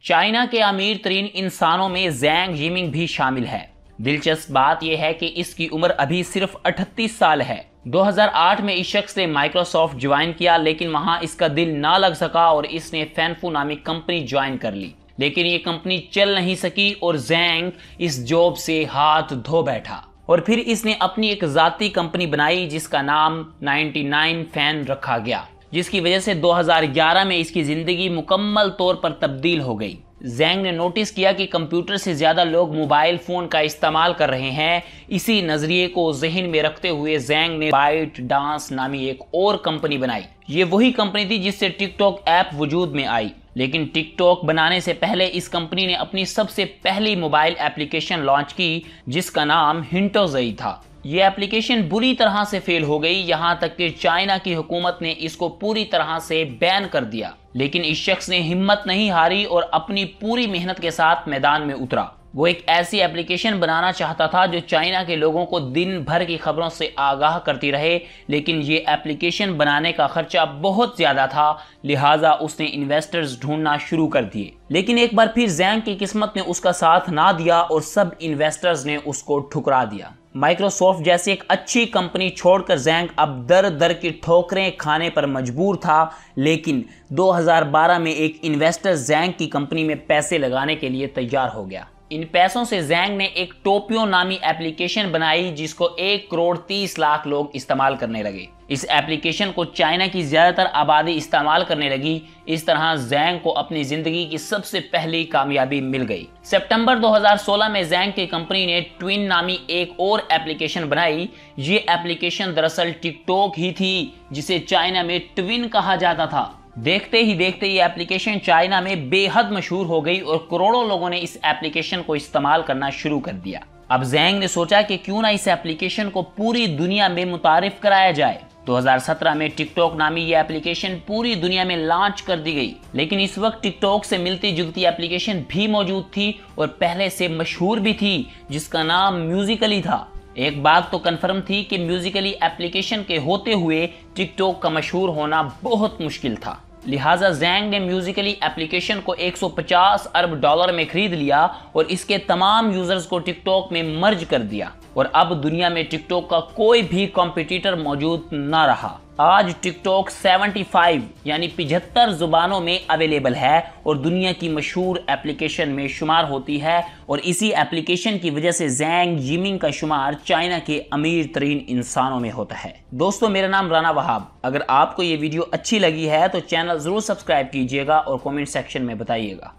China کے امیر ترین انسانوں میں زینگ ییمنگ بھی شامل ہے۔ دلچسپ بات یہ ہے کہ اس کی عمر ابھی صرف 38 سال ہے۔ 2008 میں اس شخص نے مائکروسافٹ جوائن کیا، لیکن وہاں اس کا دل نہ لگ سکا اور اس نے فینفو نامی کمپنی جوائن کر لی، لیکن یہ کمپنی چل نہیں سکی اور زینگ اس جاب سے ہاتھ دھو بیٹھا، اور پھر اس نے اپنی ایک ذاتی کمپنی بنائی جس کا نام 99 فین رکھا گیا، جس کی وجہ سے 2011 میں اس کی زندگی مکمل طور پر تبدیل ہو گئی۔ زینگ نے نوٹس کیا کہ کمپیوٹر سے زیادہ لوگ موبائل فون کا استعمال کر رہے ہیں۔ اسی نظریے کو ذہن میں رکھتے ہوئے زینگ نے بائٹ ڈانس نامی ایک اور کمپنی بنائی۔ یہ وہی کمپنی تھی جس سے ٹک ٹاک ایپ وجود میں آئی، لیکن ٹک ٹاک بنانے سے پہلے اس کمپنی نے اپنی سب سے پہلی موبائل ایپلیکیشن لانچ کی جس کا نام ہنٹوزئی تھا۔ یہ ایپلیکیشن بری طرح سے فیل ہو گئی، یہاں تک کہ چائنا کی حکومت نے اس کو پوری طرح سے بین کر دیا، لیکن اس شخص نے ہمت نہیں ہاری اور اپنی پوری محنت کے ساتھ میدان میں اترا۔ وہ ایک ایسی ایپلیکیشن بنانا چاہتا تھا جو چائنا کے لوگوں کو دن بھر کی خبروں سے آگاہ کرتی رہے، لیکن یہ ایپلیکیشن بنانے کا خرچہ بہت زیادہ تھا، لہٰذا اس نے انویسٹرز ڈھونڈنا شروع کر دیے۔ لیکن ایک بار پھر زینگ کی قسمت نے اس کا ساتھ نہ دیا اور سب انویسٹرز نے اس کو ٹھکرا دیا۔ مائکروسافٹ جیسی ایک اچھی کمپنی چھوڑ کر زینگ اب در در کی ٹھوکریں کھانے پر مجبور تھا، لیکن 2012 میں ایک انویسٹر زینگ کی کمپنی میں پیسے لگانے کے لیے تیار ہو گیا۔ ان پیسوں سے زینگ نے ایک ٹوپیو نامی ایپلیکیشن بنائی جس کو 1,30,00,000 لوگ استعمال کرنے لگے۔ اس ایپلیکیشن کو چائنا کی زیادہ تر آبادی استعمال کرنے لگی۔ اس طرح زینگ کو اپنی زندگی کی سب سے پہلی کامیابی مل گئی۔ ستمبر 2016 میں زینگ کی کمپنی نے ٹوین نامی ایک اور ایپلیکیشن بنائی۔ یہ ایپلیکیشن دراصل ٹک ٹاک ہی تھی جسے چائنا میں ٹوین کہا جاتا تھا۔ دیکھتے ہی دیکھتے یہ ایپلیکیشن چائنا میں بے حد مشہور ہو گئی اور کروڑوں لوگوں نے اس ایپلیکیشن کو استعمال کرنا شروع کر دیا۔ اب زینگ نے سوچا کہ کیوں نہ اس ایپلیکیشن کو پوری دنیا میں متعارف کرایا جائے۔ 2017 میں ٹک ٹاک نامی یہ ایپلیکیشن پوری دنیا میں لانچ کر دی گئی، لیکن اس وقت ٹک ٹاک سے ملتی جلتی ایپلیکیشن بھی موجود تھی اور پہلے سے مشہور بھی تھی جس کا نام میوزیکلی تھا۔ ایک بات تو کنفرم تھی کہ میوزیکلی ایپلیکیشن کے ہوتے ہوئے ٹک ٹاک کا مشہور ہونا بہت مشکل تھا، لہٰذا زینگ نے میوزیکلی ایپلیکیشن کو $150 ارب میں خرید لیا اور اس کے تمام یوزرز کو ٹک ٹاک میں مرج کر دیا، اور اب دنیا میں ٹک ٹاک کا کوئی بھی کمپیٹیٹر موجود نہ رہا۔ آج ٹک ٹاک 75 یعنی 75 زبانوں میں اویلیبل ہے اور دنیا کی مشہور ایپلیکیشن میں شمار ہوتی ہے، اور اسی ایپلیکیشن کی وجہ سے زینگ ییمنگ کا شمار چائنا کے امیر ترین انسانوں میں ہوتا ہے۔ دوستو، میرا نام رانا وہاب۔ اگر آپ کو یہ ویڈیو اچھی لگی ہے تو چینل ضرور سبسکرائب کیجئے گا اور کامنٹ سیکشن میں بتائیے گا۔